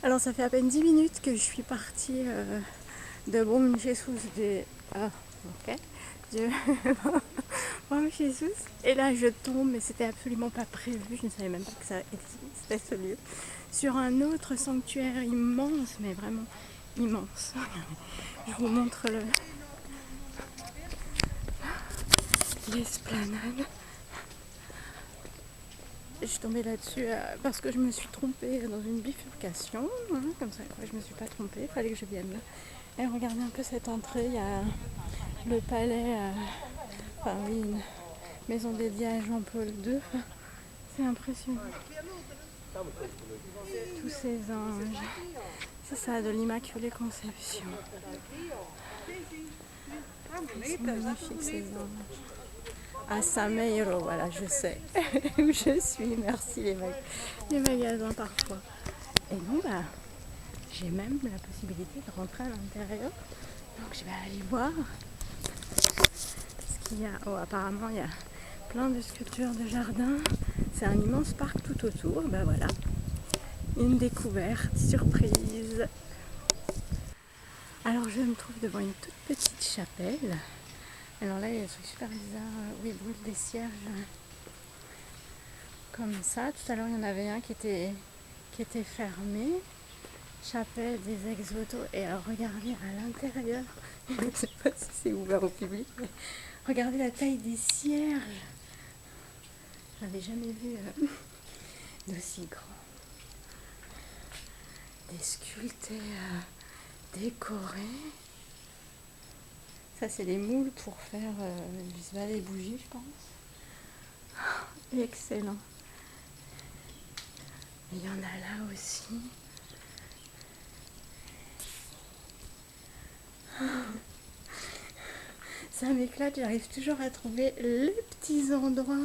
Alors ça fait à peine 10 minutes que je suis partie de Bom Jesus de Bom Jesus, et là je tombe, mais c'était absolument pas prévu, je ne savais même pas que ça existait ce lieu, sur un autre sanctuaire immense, mais vraiment immense. Je vous montre l'esplanade. Je suis tombée là-dessus parce que je me suis trompée dans une bifurcation, hein, comme ça, quoi, je me suis pas trompée, il fallait que je vienne là. Et regardez un peu cette entrée, il y a le palais, enfin oui, une maison dédiée à Jean-Paul II, c'est impressionnant. Tous ces anges, c'est ça, de l'Immaculée Conception. C'est magnifique ces anges. À Sameiro, voilà, je sais où je suis, merci les magasins parfois. Et donc, j'ai même la possibilité de rentrer à l'intérieur. Donc, je vais aller voir ce qu'il y a. Oh, apparemment, il y a plein de sculptures de jardin. C'est un immense parc tout autour. Ben voilà, une découverte, surprise. Alors, je me trouve devant une toute petite chapelle. Alors là, il y a des trucs super bizarres où ils brûlent des cierges comme ça. Tout à l'heure, il y en avait un qui était fermé. Chapelle des ex-voto. Et alors, regardez à l'intérieur. Je ne sais pas si c'est ouvert au public, mais regardez la taille des cierges. J'avais jamais vu d'aussi grand. Des sculptés décorés. Ça, c'est des moules pour faire du sval et bougies, je pense. Excellent. Il y en a là aussi. Ça m'éclate, j'arrive toujours à trouver les petits endroits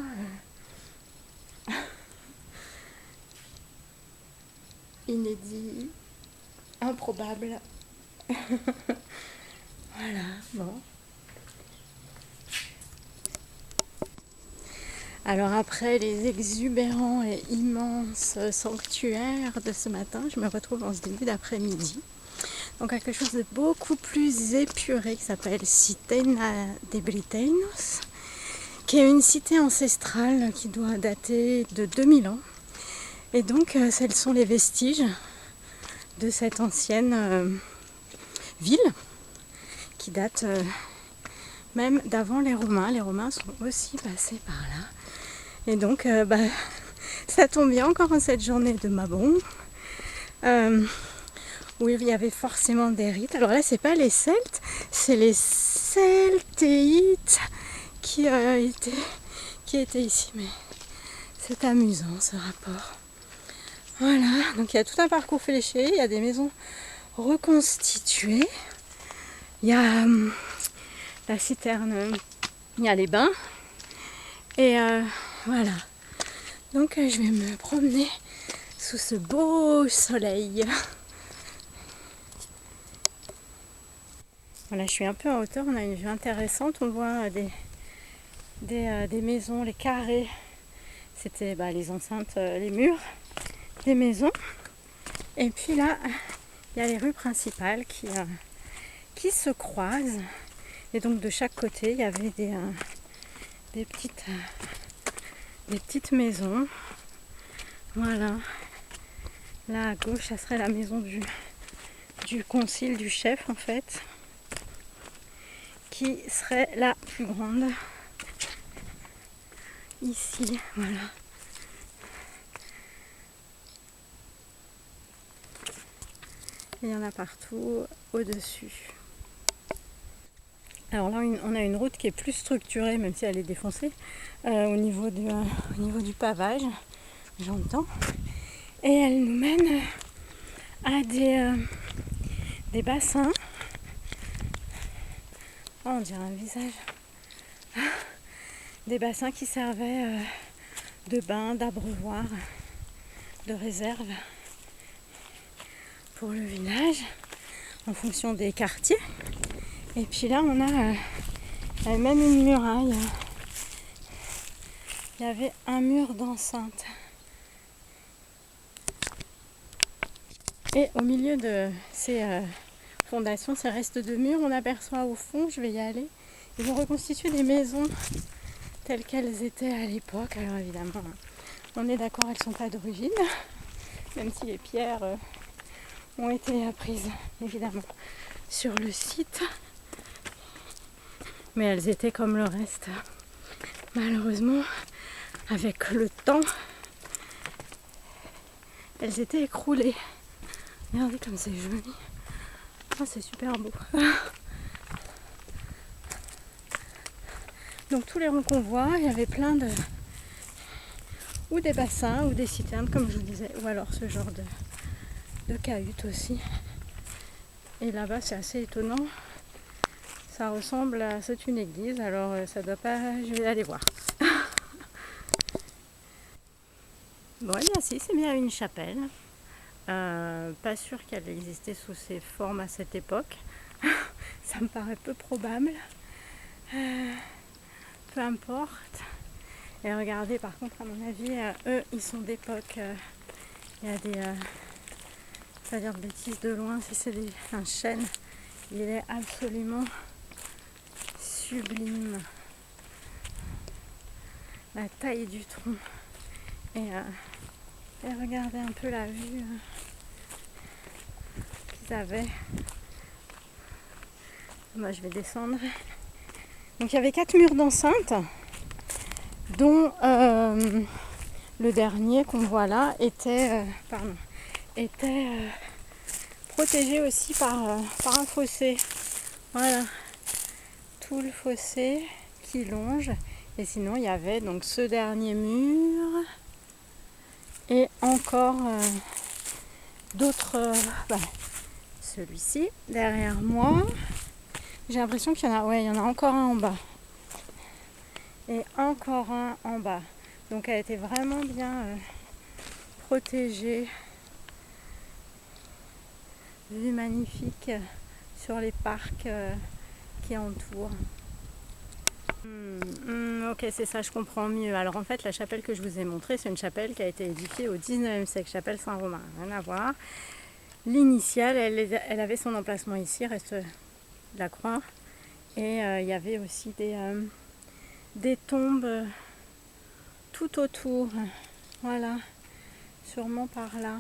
inédits, improbables. Voilà, bon. Alors après les exubérants et immenses sanctuaires de ce matin, je me retrouve en ce début d'après-midi. Donc quelque chose de beaucoup plus épuré qui s'appelle Citena de Briteinos, qui est une cité ancestrale qui doit dater de 2000 ans. Et donc ce sont les vestiges de cette ancienne ville qui date même d'avant les Romains. Les Romains sont aussi passés par là. Et donc ça tombe bien encore en cette journée de Mabon. Où il y avait forcément des rites. Alors là, c'est pas les Celtes, c'est les Celtéites qui étaient ici. Mais c'est amusant ce rapport. Voilà, donc il y a tout un parcours fléché, il y a des maisons reconstituées, il y a la citerne, il y a les bains, et voilà. Donc je vais me promener sous ce beau soleil. Voilà, je suis un peu en hauteur, on a une vue intéressante, on voit des maisons, les carrés, c'était les enceintes, les murs des maisons. Et puis là, il y a les rues principales qui se croisent. Et donc de chaque côté, il y avait des petites maisons. Voilà. Là à gauche, ça serait la maison du concile, du chef en fait, qui serait la plus grande. Ici, voilà. Et il y en a partout au-dessus. Alors là, on a une route qui est plus structurée, même si elle est défoncée, au niveau du pavage, j'entends. Et elle nous mène à des bassins. Oh, on dirait un visage. Des bassins qui servaient de bain, d'abreuvoir, de réserve pour le village, en fonction des quartiers. Et puis là, on a même une muraille. Il y avait un mur d'enceinte. Et au milieu de ces fondations, ces restes de murs, on aperçoit au fond, je vais y aller, ils ont reconstitué des maisons telles qu'elles étaient à l'époque. Alors évidemment, on est d'accord, elles ne sont pas d'origine, même si les pierres ont été prises évidemment sur le site. Mais elles étaient comme le reste. Malheureusement, avec le temps, elles étaient écroulées. Regardez comme c'est joli. Oh, c'est super beau. Donc tous les ronds qu'on voit, il y avait plein de... ou des bassins ou des citernes comme je vous disais, ou alors ce genre de cahutes aussi. Et là-bas c'est assez étonnant. Ça ressemble à... c'est une église, alors ça doit pas... je vais aller voir. Bon, et bien si, c'est bien une chapelle. Pas sûr qu'elle existait sous ces formes à cette époque. Ça me paraît peu probable. Peu importe. Et regardez, par contre, à mon avis, eux, ils sont d'époque. Il y a des... pas dire de bêtises de loin, si c'est un chêne, il est absolument sublime. La taille du tronc. Et regardez un peu la vue qu'ils avaient. Moi, je vais descendre. Donc, il y avait 4 murs d'enceinte, dont le dernier qu'on voit là était protégé aussi par un fossé. Voilà, tout le fossé qui longe. Et sinon, il y avait donc ce dernier mur et encore d'autres. Celui-ci derrière moi. J'ai l'impression qu'il y en a. Ouais, il y en a encore un en bas. Et encore un en bas. Donc, elle était vraiment bien protégée. Vue magnifique sur les parcs qui entourent. Ok, c'est ça, je comprends mieux. Alors en fait, la chapelle que je vous ai montrée, c'est une chapelle qui a été édifiée au 19e siècle, chapelle Saint-Romain, rien à voir. L'initiale, elle avait son emplacement ici, reste la croix. Et il y avait aussi des tombes tout autour. Voilà, sûrement par là.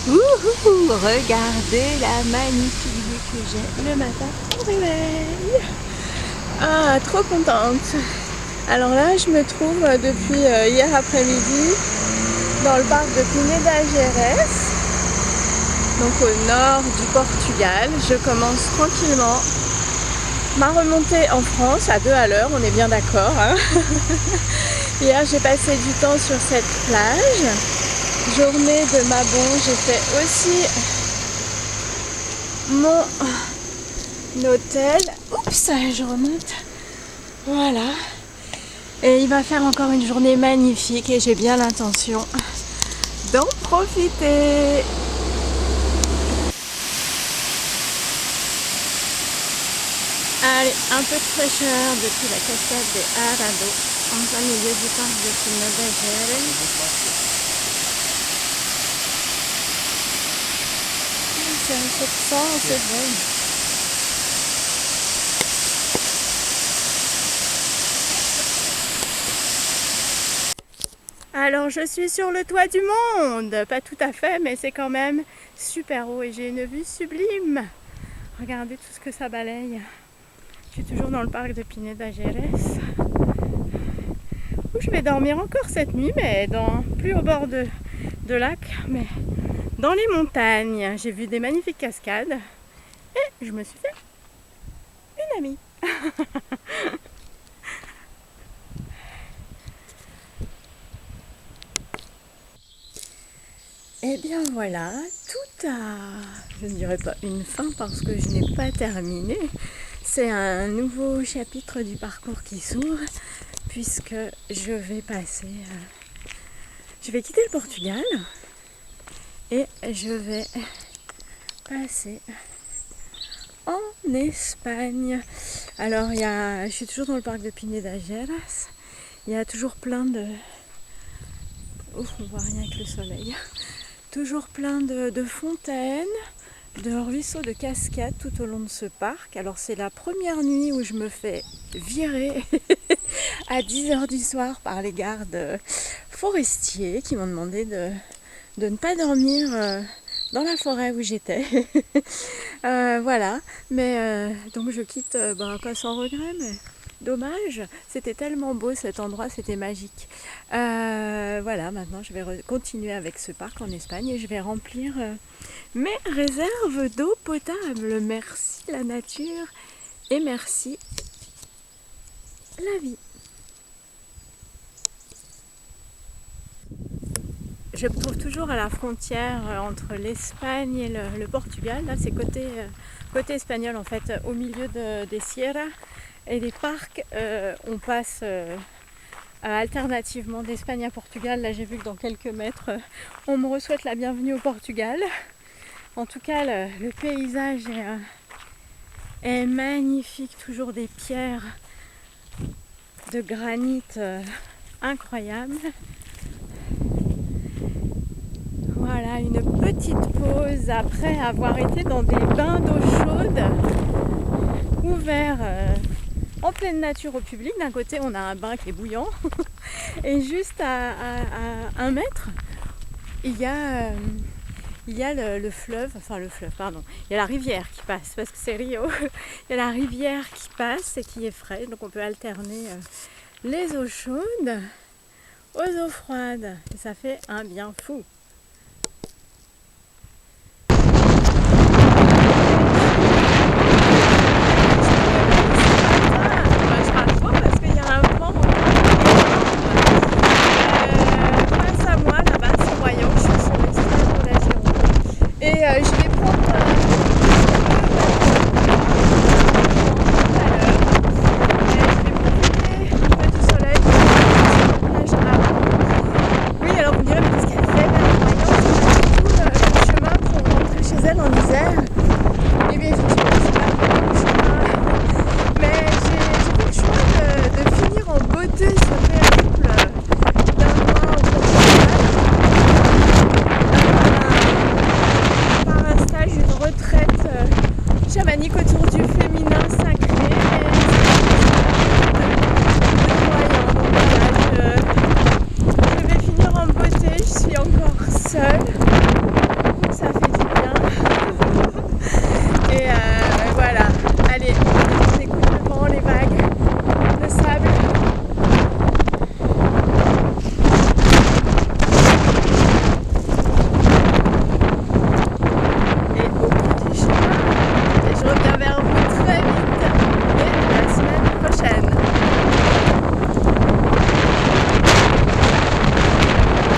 Ouhou, regardez la magnifique vue que j'ai le matin au réveil. Ah, trop contente. Alors là, je me trouve depuis hier après-midi dans le parc de Pineda Gerês, donc au nord du Portugal. Je commence tranquillement ma remontée en France à 2 à l'heure, on est bien d'accord. Hein. Hier, j'ai passé du temps sur cette plage. Journée de Mabon, j'ai fait aussi mon hôtel. Oups, je remonte. Voilà. Et il va faire encore une journée magnifique et j'ai bien l'intention d'en profiter. Allez, un peu de fraîcheur depuis la cascade des Arado, en plein milieu du parc de Pineda Gerês. C'est un peu de sang, c'est bon. Alors je suis sur le toit du monde, pas tout à fait, mais c'est quand même super haut et j'ai une vue sublime. Regardez tout ce que ça balaye. Je suis toujours dans le parc de Pineda Gerês, où je vais dormir encore cette nuit, mais plus au bord de lac, mais dans les montagnes. J'ai vu des magnifiques cascades et je me suis fait une amie. Et bien voilà, tout a, je ne dirais pas une fin parce que je n'ai pas terminé. C'est un nouveau chapitre du parcours qui s'ouvre puisque je vais je vais quitter le Portugal et je vais passer en Espagne. Alors je suis toujours dans le parc de Pineda Gerês. Il y a toujours plein Ouf, on voit rien avec le soleil. Toujours plein de fontaines, de ruisseaux, de cascades tout au long de ce parc. Alors c'est la première nuit où je me fais virer à 10h du soir par les gardes forestiers qui m'ont demandé de ne pas dormir dans la forêt où j'étais. Voilà, mais donc je quitte pas sans regret, mais dommage, c'était tellement beau cet endroit, c'était magique. Voilà, maintenant je vais continuer avec ce parc en Espagne et je vais remplir mes réserves d'eau potable. Merci la nature et merci la vie. Je me trouve toujours à la frontière entre l'Espagne et le Portugal. Là, c'est côté espagnol en fait, au milieu des sierras et des parcs. On passe alternativement d'Espagne à Portugal. Là, j'ai vu que dans quelques mètres, on me souhaite la bienvenue au Portugal. En tout cas, le paysage est magnifique. Toujours des pierres de granit incroyables. Voilà, une petite pause après avoir été dans des bains d'eau chaude ouverts en pleine nature au public. D'un côté, on a un bain qui est bouillant et juste à 1 mètre, il y a le fleuve, pardon, il y a la rivière qui passe parce que c'est Rio. Il y a la rivière qui passe et qui est fraîche, donc on peut alterner les eaux chaudes aux eaux froides et ça fait un bien fou.